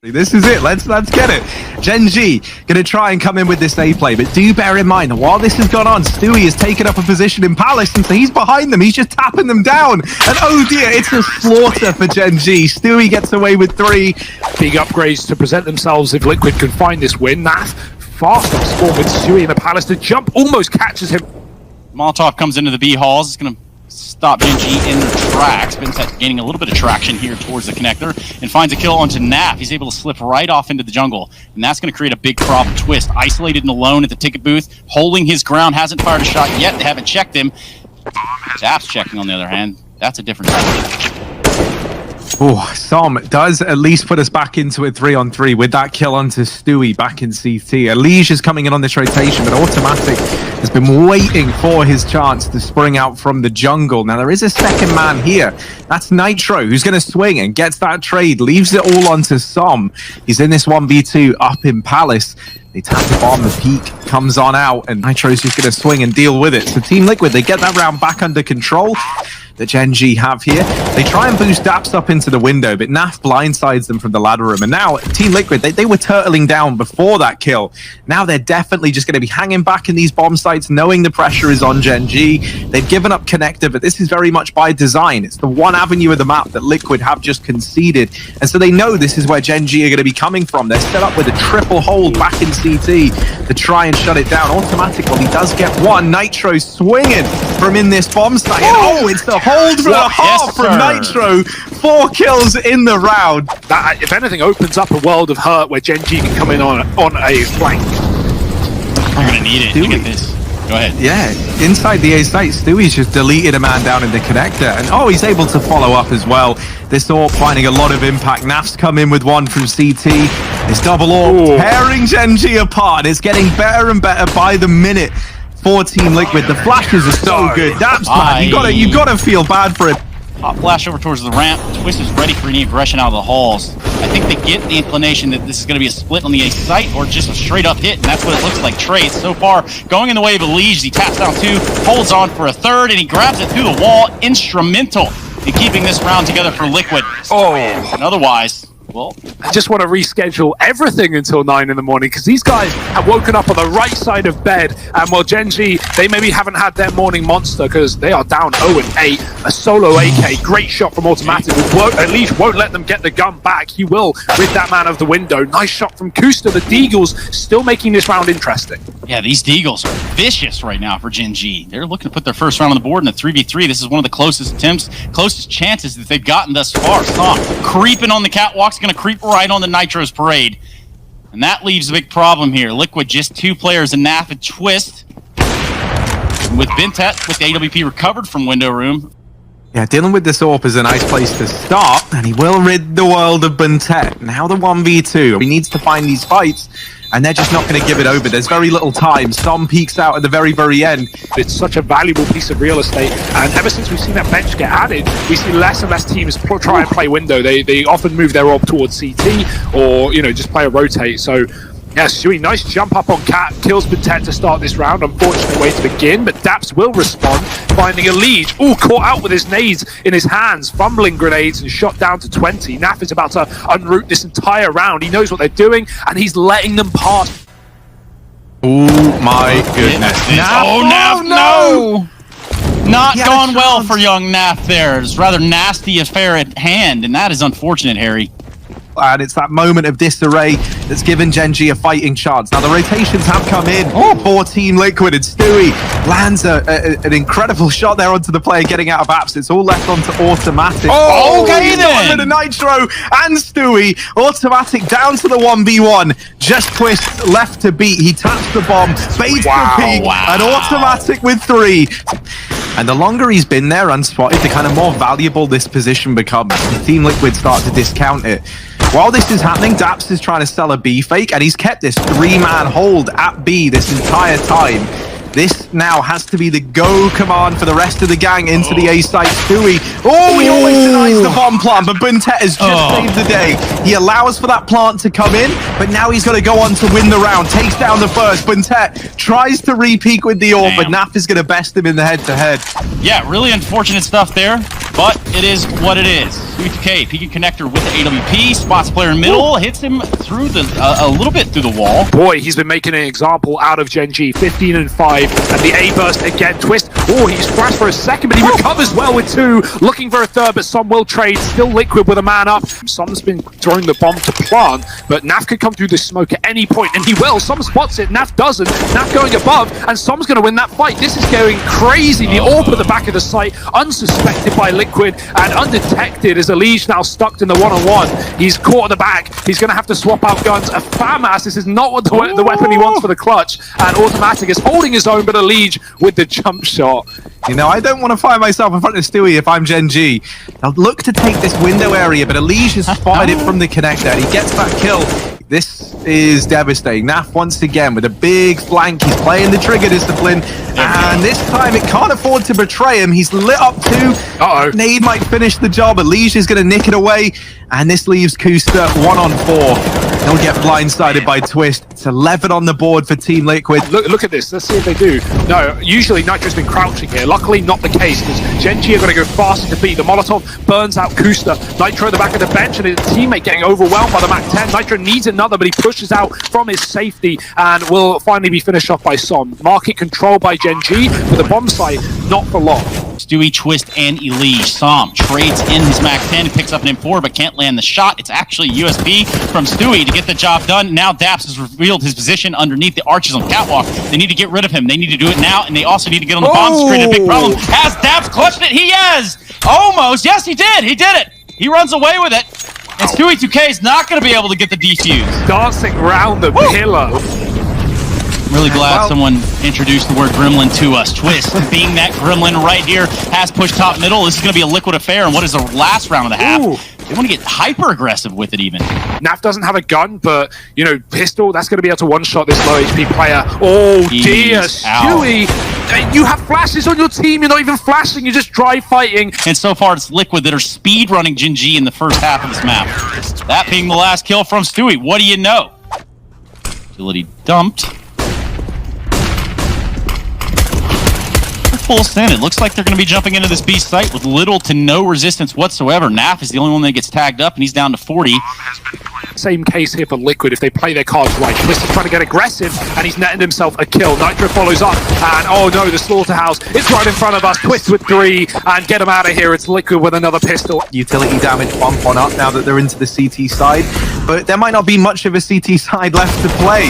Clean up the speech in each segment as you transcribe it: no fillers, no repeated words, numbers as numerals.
This is it. Let's get it. Gen.G gonna try and come in with this A play, but do bear in mind that while this has gone on, Stewie has taken up a position in Palace, and so he's behind them. He's just tapping them down. And oh dear, it's a slaughter for Gen.G. Stewie gets away with 3. Big upgrades to present themselves if Liquid can find this win. Nath fast on spawn with Stewie in the Palace. The jump almost catches him. Molotov comes into the B halls. It's gonna stop Gen.G in their tracks. Ben's gaining a little bit of traction here towards the connector and finds a kill onto Naf. He's able to slip right off into the jungle, and that's going to create a big problem. Twist, isolated and alone at the ticket booth, holding his ground, hasn't fired a shot yet. They haven't checked him. Zap's checking on the other hand. That's a different type. Oh, Som does at least put us back into a 3-on-3 with that kill onto Stewie back in CT. Elige is coming in on this rotation, but Automatic has been waiting for his chance to spring out from the jungle. Now, there is a second man here. That's Nitro, who's going to swing and gets that trade, leaves it all onto Som. He's in this 1v2 up in Palace. They tap the bomb, the peak comes on out, and Nitro's just going to swing and deal with it. So Team Liquid, they get that round back under control that Gen.G have here. They try and boost Daps up into the window, but Naf blindsides them from the ladder room. And now, Team Liquid, they were turtling down before that kill. Now they're definitely just going to be hanging back in these bomb sites, knowing the pressure is on Gen.G. They've given up connector, but this is very much by design. It's the one avenue of the map that Liquid have just conceded. And so they know this is where Gen.G are going to be coming from. They're set up with a triple hold back in CT to try and shut it down. Automatic, well, he does get one. Nitro swinging from in this bomb site. And oh, it's the hold for a half from Nitro. 4 kills in the round. That, if anything, opens up a world of hurt where Gen.G can come in on a flank. We're going to need it. Look at this. Go ahead. Yeah, inside the A site, Stewie's just deleted a man down in the connector. And oh, he's able to follow up as well. This AWP finding a lot of impact. Naf's come in with one from CT. It's double AWP tearing Gen.G apart. It's getting better and better by the minute for Team Liquid. The flashes are so good. That's bad. You gotta feel bad for it. Hot flash over towards the ramp. Twist is ready for any aggression out of the halls. I think they get the inclination that this is going to be a split on the A site or just a straight up hit, and that's what it looks like. Trade so far going in the way of Elige. He taps down 2, holds on for a 3rd, and he grabs it through the wall. Instrumental in keeping this round together for Liquid. Oh, and otherwise, well, I just want to reschedule everything until 9 in the morning because these guys have woken up on the right side of bed, and while Gen.G, they maybe haven't had their morning monster because they are down 0-8. A solo AK, great shot from Automatic. At least won't let them get the gun back. He will rid that man of the window. Nice shot from Kusta. The Deagles still making this round interesting. Yeah, these Deagles are vicious right now for Gen.G. They're looking to put their first round on the board in a 3v3. This is one of the closest attempts, closest chances that they've gotten thus far. Som creeping on the catwalks, going to creep right on the Nitro's parade. And that leaves a big problem here. Liquid just 2 players, and Naf and Twist. With Bentet with the AWP recovered from window room. Yeah, dealing with this AWP is a nice place to start, and he will rid the world of Bentet. Now the 1v2. He needs to find these fights, and they're just not going to give it over. There's very little time. Som peeks out at the very, very end. It's such a valuable piece of real estate, and ever since we've seen that bench get added, we see less and less teams try and play window. They often move their AWP towards CT, or just play a rotate. So yeah, Stewie, nice jump up on Cat, kills Bentet to start this round. Unfortunate way to begin, but Daps will respond, finding Elige. Oh, caught out with his nades in his hands, fumbling grenades and shot down to 20. Naf is about to unroot this entire round. He knows what they're doing, and he's letting them pass. Oh my goodness. Naf, Naf, no! Not gone well for young Naf there. It's rather nasty affair at hand, and that is unfortunate, Harry. And it's that moment of disarray that's given Gen.G a fighting chance. Now the rotations have come in for Team Liquid, and Stewie lands an incredible shot there onto the player getting out of apps. It's all left onto Automatic. Oh, okay then! With a Nitro and Stewie. Automatic down to the 1v1. Just Twist left to beat. He taps the bomb, baits the peak, and Automatic with 3. And the longer he's been there unspotted, the kind of more valuable this position becomes. The Team Liquid start to discount it. While this is happening, Daps is trying to sell a B fake, and he's kept this 3-man hold at B this entire time. This now has to be the go command for the rest of the gang into the A site. Stewie, he always denies the bomb plant, but Bentet has just saved the day. He allows for that plant to come in, but now he's got to go on to win the round. Takes down the first. Bentet tries to re-peek with the AWP, but Naf is going to best him in the head-to-head. Yeah, really unfortunate stuff there, but it is what it is. 2K peeking connector with the AWP, spots player in middle, hits him through the a little bit through the wall. Boy, he's been making an example out of Gen.G. 15 and 5, and the A burst again. Twist. Oh, he's crashed for a second, but he recovers well with 2. Looking for a third, but Som will trade. Still Liquid with a man up. Som's been throwing the bomb to plant, but Naf could come through this smoke at any point, and he will. Som spots it. Naf doesn't. Naf going above, and Som's going to win that fight. This is going crazy. The AWP at the back of the site, unsuspected by Liquid and undetected as Elige now stuck in the one-on-one. He's caught at the back. He's going to have to swap out guns. A FAMAS. This is not what the weapon he wants for the clutch. And Automatic is holding his own, but Elige with the jump shot. You know, I don't want to find myself in front of Stewie if I'm Gen.G. I'll look to take this window area, but Elige has spotted it from the connector, and he gets that kill. This is devastating. Naf once again with a big flank. He's playing the trigger discipline, and this time it can't afford to betray him. He's lit up too. Nade might finish the job. Elige is going to nick it away, and this leaves Kusta 1-on-4. He'll get blindsided by Twist. It's 11 on the board for Team Liquid. Look at this. Let's see if they do. No, usually Nitro's been crouching here. Luckily, not the case, because Gen.G are going to go faster to beat. The Molotov burns out Kusta. Nitro at the back of the bench, and his teammate getting overwhelmed by the Mac 10. Nitro needs another, but he pushes out from his safety and will finally be finished off by Som. Market control by Gen.G, but the bomb site not for long. Stewie, Twist, and Elige. Som trades in his Mac 10, he picks up an M4, but can't land the shot. It's actually USP from Stewie to get the job done. Now Daps has revealed his position underneath the arches on the catwalk. They need to get rid of him. They need to do it now, and they also need to get on the bomb screen. A big problem. Has Daps clutched it? He has! Almost. Yes, he did. He did it. He runs away with it. And Stewie 2K is not going to be able to get the defuse. Dancing round the pillar. Really glad someone introduced the word gremlin to us. Twist, being that gremlin right here, has pushed top middle. This is going to be a Liquid affair, and what is the last round of the half? They want to get hyper-aggressive with it even. Naf doesn't have a gun, but, you know, pistol, that's going to be able to one-shot this low HP player. Oh, dear, Stewie. You have flashes on your team. You're not even flashing. You're just dry fighting. And so far, it's Liquid that are speed-running Gen.G in the first half of this map. That being the last kill from Stewie. What do you know? Agility dumped. Full send. It looks like they're going to be jumping into this B site with little to no resistance whatsoever. Naf is the only one that gets tagged up, and he's down to 40. Same case here for Liquid if they play their cards right. Twist is trying to get aggressive, and he's netting himself a kill. Nitro follows up, and oh no, the slaughterhouse is right in front of us. Twist with 3, and get him out of here. It's Liquid with another pistol. Utility damage bump on up now that they're into the CT side, but there might not be much of a CT side left to play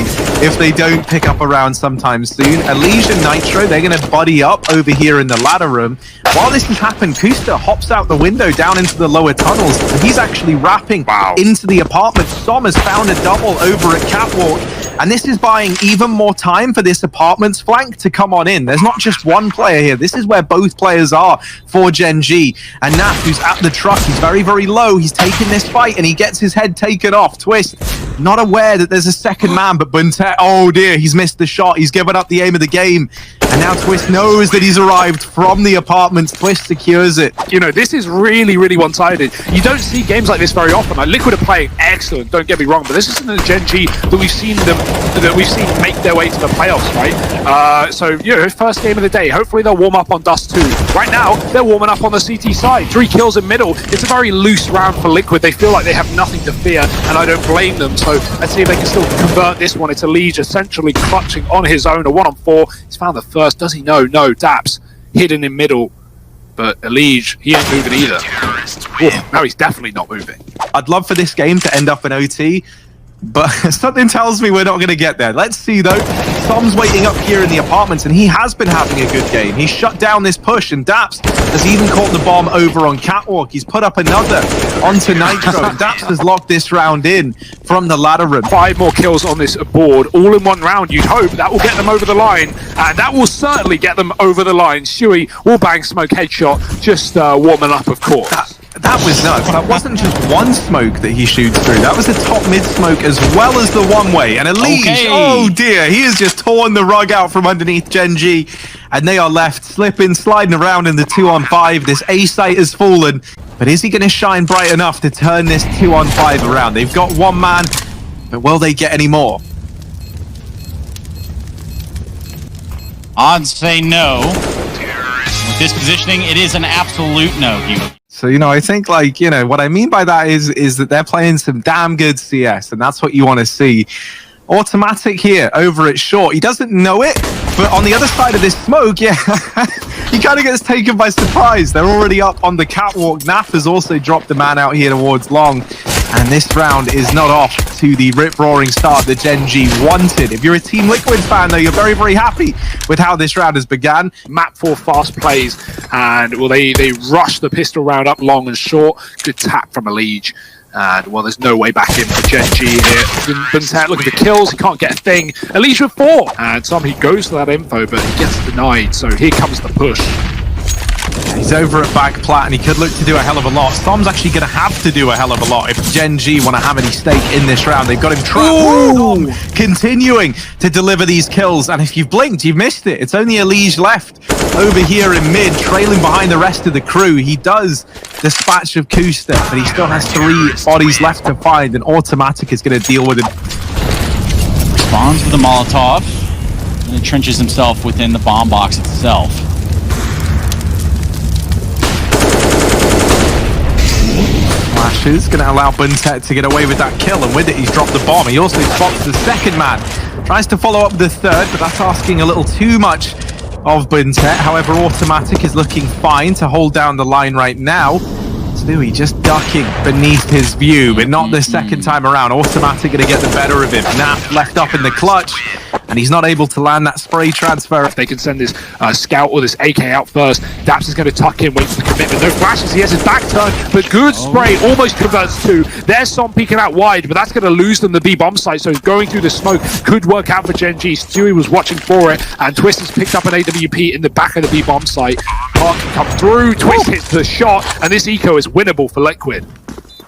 if they don't pick up a round sometime soon. Elige and Nitro, they're going to buddy up over here in the ladder room. While this has happened, Kusta hops out the window down into the lower tunnels. He's actually wrapping into the apartment. Som has found a double over at Catwalk, and this is buying even more time for this apartment's flank to come on in. There's not just one player here. This is where both players are for Gen.G. And Naf, who's at the truck, he's very, very low. He's taking this fight, and he gets his head taken off. Twist, not aware that there's a second man, but Bunte, oh dear, he's missed the shot. He's given up the aim of the game. And now Twist knows that he's arrived from the apartment. Twist secures it. You know, this is really, really one-sided. You don't see games like this very often. Like, Liquid are playing excellent, don't get me wrong, but this isn't the Gen.G that we've seen make their way to the playoffs, right? So, you know, first game of the day. Hopefully they'll warm up on Dust 2. Right now, they're warming up on the CT side. 3 kills in middle. It's a very loose round for Liquid. They feel like they have nothing to fear, and I don't blame them. So let's see if they can still convert this one. It's Elige essentially clutching on his own. A 1-on-4. He's found the first. Does he know? No. Daps hidden in middle. But Elige, he ain't moving either. Oh, no, he's definitely not moving. I'd love for this game to end up in OT, but something tells me we're not going to get there. Let's see, though. Som's waiting up here in the apartments, and he has been having a good game. He's shut down this push, and Daps has even caught the bomb over on Catwalk. He's put up another onto Nitro, and Daps has locked this round in from the ladder room. 5 more kills on this board, all in one round. You'd hope that will get them over the line, and that will certainly get them over the line. Shuey will bang smoke headshot, just warming up, of course. That was nuts. That wasn't just one smoke that he shoots through. That was the top mid smoke as well as the one-way. And Elige, oh dear, he has just torn the rug out from underneath Gen.G. And they are left slipping, sliding around in the 2-on-5. This A site has fallen. But is he going to shine bright enough to turn this 2-on-5 around? They've got one man, but will they get any more? Odds say no. With this positioning, it is an absolute no, Hugo. So, I think, what I mean by that is that they're playing some damn good CS, and that's what you want to see. Automatic here over at short. He doesn't know it, but on the other side of this smoke, yeah, he kind of gets taken by surprise. They're already up on the catwalk. NaV has also dropped the man out here towards long, and this round is not off to the rip-roaring start that Gen.G wanted. If you're a Team Liquid fan, though, you're very, very happy with how this round has begun. Map 4 fast plays, and they rush the pistol round up long and short. Good tap from Liege. And, there's no way back in for Gen.G here. Buntet, look at the kills, he can't get a thing. Liege with 4. And he goes for that info, but he gets denied. So here comes the push. He's over at back plat, and he could look to do a hell of a lot. Storm's actually going to have to do a hell of a lot if Gen.G want to have any stake in this round. They've got him trapped. Continuing to deliver these kills, and if you've blinked, you've missed it. It's only Liege left over here in mid, trailing behind the rest of the crew. He does dispatch of Kusta, but he still has 3 bodies left to find, and Automatic is going to deal with him. Responds with a Molotov, and entrenches himself within the bomb box itself. Flashes going to allow Buntet to get away with that kill, and with it he's dropped the bomb. He also spots the second man, tries to follow up the third, but that's asking a little too much of Buntet. However, Automatic is looking fine to hold down the line right now. Stewie just ducking beneath his view, but not the second time around. Automatic going to get the better of him. NaV left up in the clutch, and he's not able to land that spray transfer. If they can send this scout or this AK out first, Daps is going to tuck in, wait for the commitment. No flashes, he has his back turn, but good spray, almost converts to. There's Som peeking out wide, but that's going to lose them the B bomb site, so going through the smoke could work out for Gen.G. Stewie was watching for it, and Twist has picked up an AWP in the back of the B bomb site. Park can come through, Twist hits the shot, and this eco is winnable for Liquid.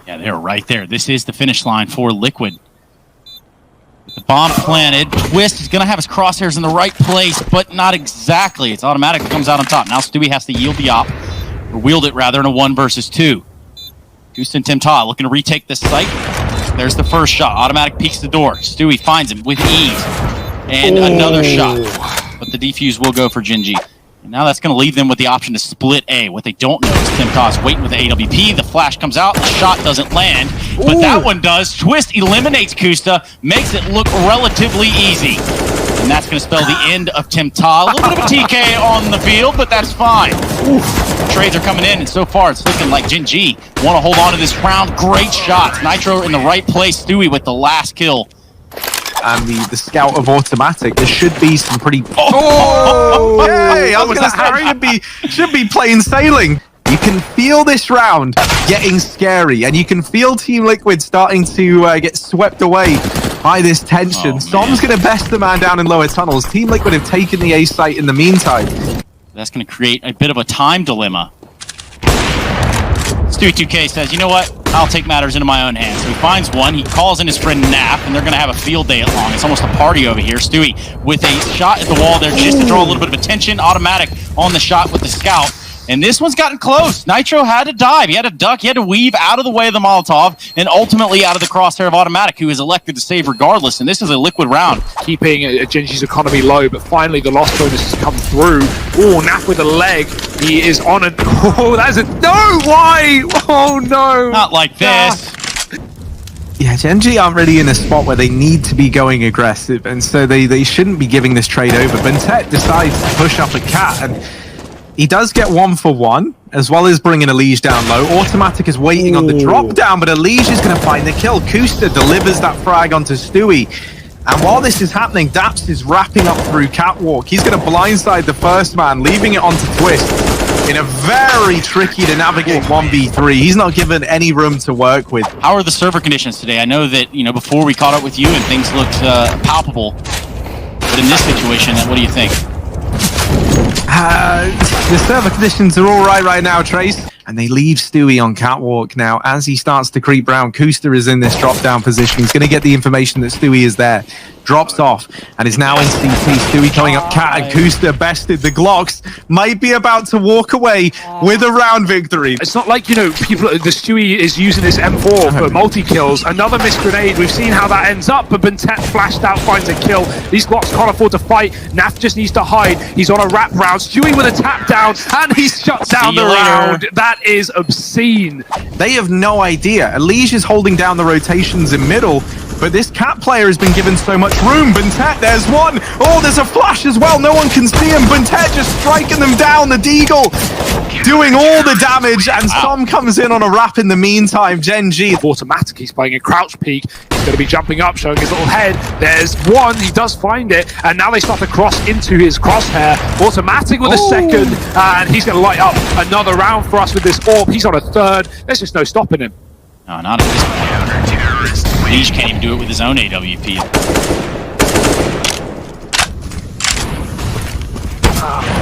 Yeah, they're right there. This is the finish line for Liquid. The bomb planted. Twist is going to have his crosshairs in the right place, but not exactly. It's Automatic that comes out on top. Now Stewie has to yield the op, or wield it rather, in a 1 versus 2. Houston Timta looking to retake this site. There's the first shot. Automatic peeks the door. Stewie finds him with ease. And another shot. But the defuse will go for Gen.G. And now that's going to leave them with the option to split A. What they don't know is Timta's waiting with the AWP. The flash comes out. The shot doesn't land. But that one does. Twist eliminates Kusta. Makes it look relatively easy. And that's going to spell the end of Timta. A little bit of a TK on the field, but that's fine. Trades are coming in, and so far it's looking like Gen.G want to hold on to this round. Great shots. Nitro in the right place. Stewie with the last kill. And the scout of Automatic, there should be some pretty... Hey, I was going to say, should be plain sailing. You can feel this round getting scary, and you can feel Team Liquid starting to get swept away by this tension. Som's going to best the man down in lower tunnels. Team Liquid have taken the A site in the meantime. That's going to create a bit of a time dilemma. Stewie2K says, you know what? I'll take matters into my own hands. So he finds one, he calls in his friend NaV, and they're going to have a field day at long. It's almost a party over here. Stewie with a shot at the wall there just to draw a little bit of attention. Automatic on the shot with the scout. And this one's gotten close. Nitro had to dive. He had to duck. He had to weave out of the way of the Molotov and ultimately out of the crosshair of Automatic, who is elected to save regardless. And this is a Liquid round. Keeping Gen.G's economy low, but finally the lost bonus has come through. Oh, NaV with a leg. He is on a... Oh, that's a... No! Why? Oh, no! Not like this. Yeah, Gen.G aren't really in a spot where they need to be going aggressive, and so they shouldn't be giving this trade over. Buntet decides to push up a cat, and he does get 1 for 1, as well as bringing Liege down low. Automatic is waiting on the drop down, but Liege is going to find the kill. Kusta delivers that frag onto Stewie. And while this is happening, Daps is wrapping up through catwalk. He's going to blindside the first man, leaving it onto Twist in a very tricky to navigate 1v3. He's not given any room to work with. How are the server conditions today? I know that, before we caught up with you and things looked palpable. But in this situation, what do you think? The server conditions are all right now, Trace. And they leave Stewie on catwalk now as he starts to creep round. Kusta is in this drop-down position. He's going to get the information that Stewie is there. Drops off and is now in CT. Stewie coming up cat and Kusta bested. The Glocks might be about to walk away with a round victory. It's not like, you know, the Stewie is using this M4 for multi-kills. Another missed grenade. We've seen how that ends up, but Bentet flashed out, finds a kill. These Glocks can't afford to fight. Naf just needs to hide. He's on a wrap round. Stewie with a tap down, and he's shut down the round. That is obscene. They have no idea. Elige is holding down the rotations in middle, but this cat player has been given so much room. Bentet, there's one. Oh, there's a flash as well. No one can see him. Bentet just striking them down. The Deagle doing all the damage, and Som comes in on a wrap in the meantime. Gen.G. Automatic, he's playing a crouch peek. He's going to be jumping up, showing his little head. There's one. He does find it, and now they start to cross into his crosshair. Automatic with a second, and he's going to light up another round for us with this orb. He's on a third. There's just no stopping him. No, not at this point. Liege can't even do it with his own AWP.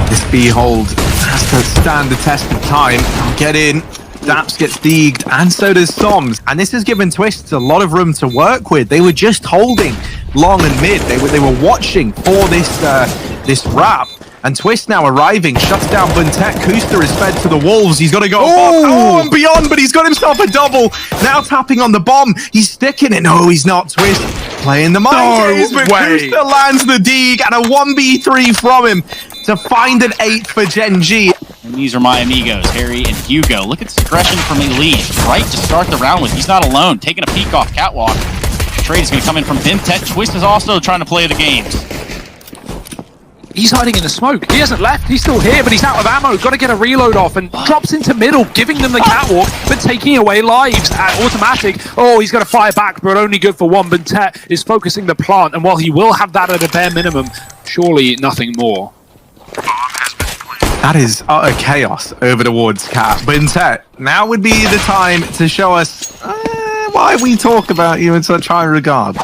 This B-hold has to stand the test of time. Get in. Daps gets deegged, and so does Soms. And this has given Twists a lot of room to work with. They were just holding long and mid. They were watching for this wrap. And Twist now arriving, shuts down Buntek. Kusta is fed to the wolves. He's got to go above and beyond, but he's got himself a double. Now tapping on the bomb. He's sticking it. No, he's not. Twist playing the mind games, but Kusta lands the deeg and a 1v3 from him to find an 8 for Gen.G. And these are my amigos, Harry and Hugo. Look at this aggression from Elise, right to start the round with. He's not alone, taking a peek off catwalk. Trade is going to come in from Bintet. Twist is also trying to play the games. He's hiding in the smoke. He hasn't left. He's still here, but he's out of ammo. Got to get a reload off and drops into middle, giving them the catwalk, but taking away lives at automatic. Oh, he's going to fire back, but only good for one. Bentet is focusing the plant, and while he will have that at a bare minimum, surely nothing more. That is utter chaos over towards Cat. Bentet, now would be the time to show us why we talk about you in such high regard.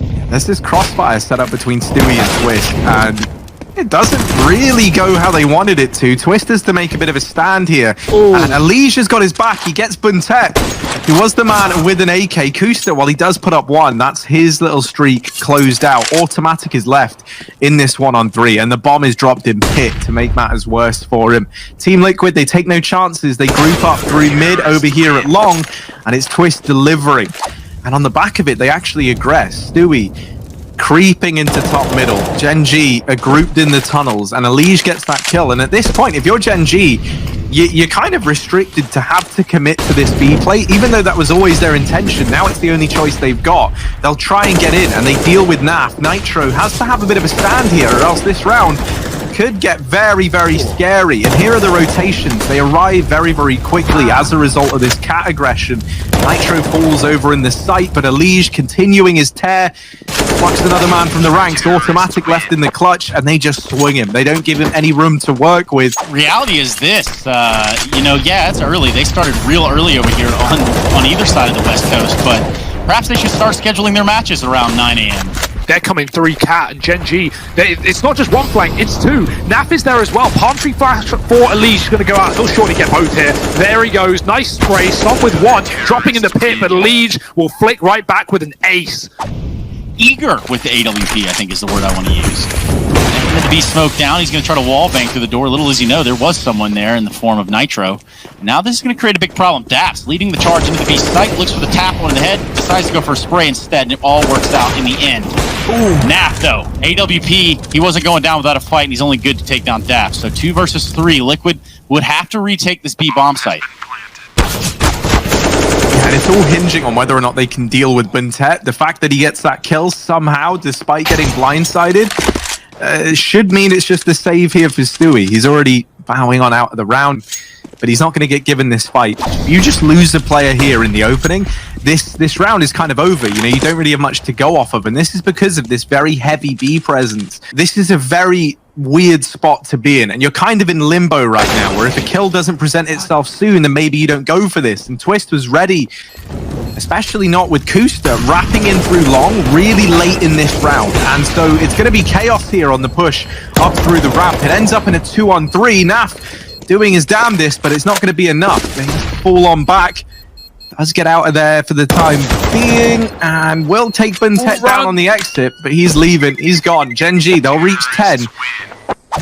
There's this crossfire set up between Stewie and Twist, and it doesn't really go how they wanted it to. Twist has to make a bit of a stand here. Ooh. And Alicia's got his back. He gets Buntet, who was the man with an AK. Kusta, while he does put up one, that's his little streak closed out. Automatic is left in this 1-on-3, and the bomb is dropped in pit to make matters worse for him. Team Liquid, they take no chances. They group up through mid over here at long, and it's Twist delivering. And on the back of it, they actually aggress. Stewie creeping into top middle. Gen.G are grouped in the tunnels, and Elige gets that kill. And at this point, if you're Gen.G, you're kind of restricted to have to commit to this B play, even though that was always their intention. Now it's the only choice they've got. They'll try and get in, and they deal with Naf. Nitro has to have a bit of a stand here, or else this round could get very, very scary. And here are the rotations. They arrive very, very quickly as a result of this cat aggression. Nitro falls over in the site, but Elige continuing his tear. Plucks another man from the ranks. Automatic left in the clutch, and they just swing him. They don't give him any room to work with. Reality is this, you know, yeah, it's early. They started real early over here on either side of the West Coast, but perhaps they should start scheduling their matches around 9 a.m. They're coming 3 Cat and Gen.G. It's not just one flank, it's 2. Naf is there as well. Palm tree flash for Elige is going to go out. He'll surely get both here. There he goes. Nice spray. Stop with one. Dropping in the pit, but Elige will flick right back with an ace. Eager with the AWP, I think is the word I want to use. And the B smoked down. He's going to try to wall bang through the door. Little does he know, there was someone there in the form of Nitro. Now this is going to create a big problem. Daps leading the charge into the B site, looks for the tap on the head, decides to go for a spray instead, and it all works out in the end. Ooh. Naf, though, AWP, he wasn't going down without a fight, and he's only good to take down Daps. So 2 versus 3, Liquid would have to retake this B bomb site. Yeah, and it's all hinging on whether or not they can deal with Buntet. The fact that he gets that kill somehow, despite getting blindsided, should mean it's just the save here for Stewie. He's already bowing on out of the round, but he's not going to get given this fight. You just lose the player here in the opening. This round is kind of over. You know, you don't really have much to go off of, and this is because of this very heavy B presence. This is a very weird spot to be in, and you're kind of in limbo right now, where if a kill doesn't present itself soon, then maybe you don't go for this. And Twist was ready, especially not with Kusta wrapping in through long really late in this round, and so it's going to be chaos here on the push up through the ramp. It ends up in a 2-on-3. Naf doing his damnedest, but it's not going to be enough. They fall on back. Does get out of there for the time being, and will take Buntet down on the exit, but he's leaving. He's gone. Gen.G, they'll reach 10.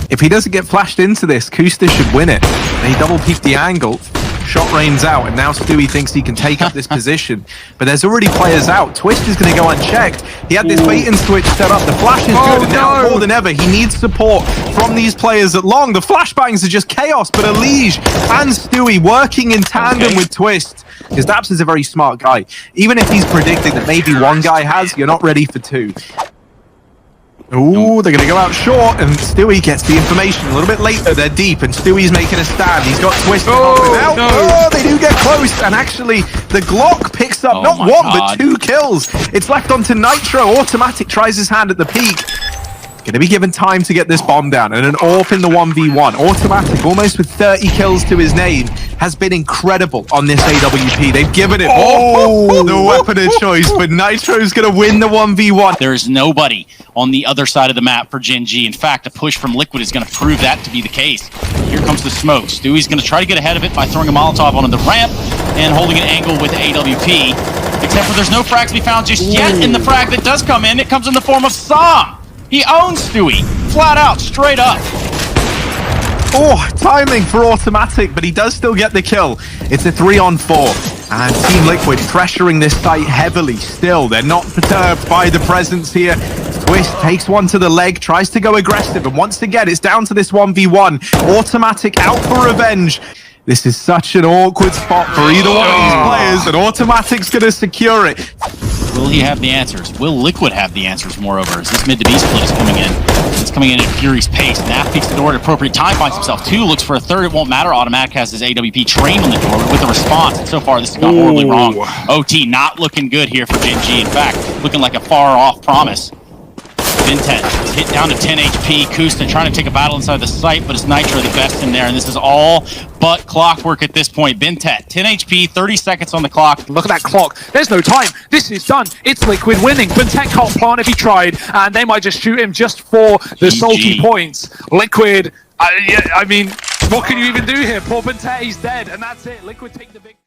If he doesn't get flashed into this, Kusta should win it. They double peek the angle. Shot rains out, and now Stewie thinks he can take up this position. But there's already players out. Twist is going to go unchecked. He had this bait and switch set up. The flash is good, and now more than ever, he needs support from these players at long. The flashbangs are just chaos, but Elige and Stewie working in tandem with Twist. Because Daps is a very smart guy. Even if he's predicting that maybe one guy has, you're not ready for two. Ooh, they're going to go out short, and Stewie gets the information a little bit later. They're deep, and Stewie's making a stand. He's got Twist out. No. Oh, they do get close, and actually, the Glock picks up not one, but 2 kills. It's left onto Nitro. Automatic tries his hand at the peak. Going to be given time to get this bomb down, and an AWP in the 1v1. Automatic, almost with 30 kills to his name, has been incredible on this AWP. They've given it the weapon of choice, but Nitro's going to win the 1v1. There is nobody on the other side of the map for Gen.G. In fact, a push from Liquid is going to prove that to be the case. Here comes the smoke. Stewie's going to try to get ahead of it by throwing a Molotov onto the ramp and holding an angle with AWP. Except for there's no frags to be found just yet, and the frag that does come in, it comes in the form of Som. He owns Stewie, flat out, straight up. Oh, timing for Automatic, but he does still get the kill. It's a 3-on-4, and Team Liquid pressuring this site heavily still. They're not perturbed by the presence here. Twist takes one to the leg, tries to go aggressive, and once again, it's down to this 1v1. Automatic out for revenge. This is such an awkward spot for either one of these players, and Automatic's going to secure it. Will he have the answers? Will Liquid have the answers, moreover? As this mid to B split is coming in. It's coming in at Fury's pace. Naf peeks the door at appropriate time, finds himself 2, looks for a 3rd, it won't matter. Automatic has his AWP trained on the door with a response. And so far, this has gone horribly wrong. OT not looking good here for Gen.G. In fact, looking like a far-off promise. Bintet is hit down to 10 HP. Kusta trying to take a battle inside the site, but it's Nitro the best in there, and this is all but clockwork at this point. Bintet, 10 HP, 30 seconds on the clock. Look at that clock. There's no time. This is done. It's Liquid winning. Bintet can't plant if he tried, and they might just shoot him just for the salty points. Liquid, I mean, what can you even do here? Poor Bintet, he's dead, and that's it. Liquid take the victory.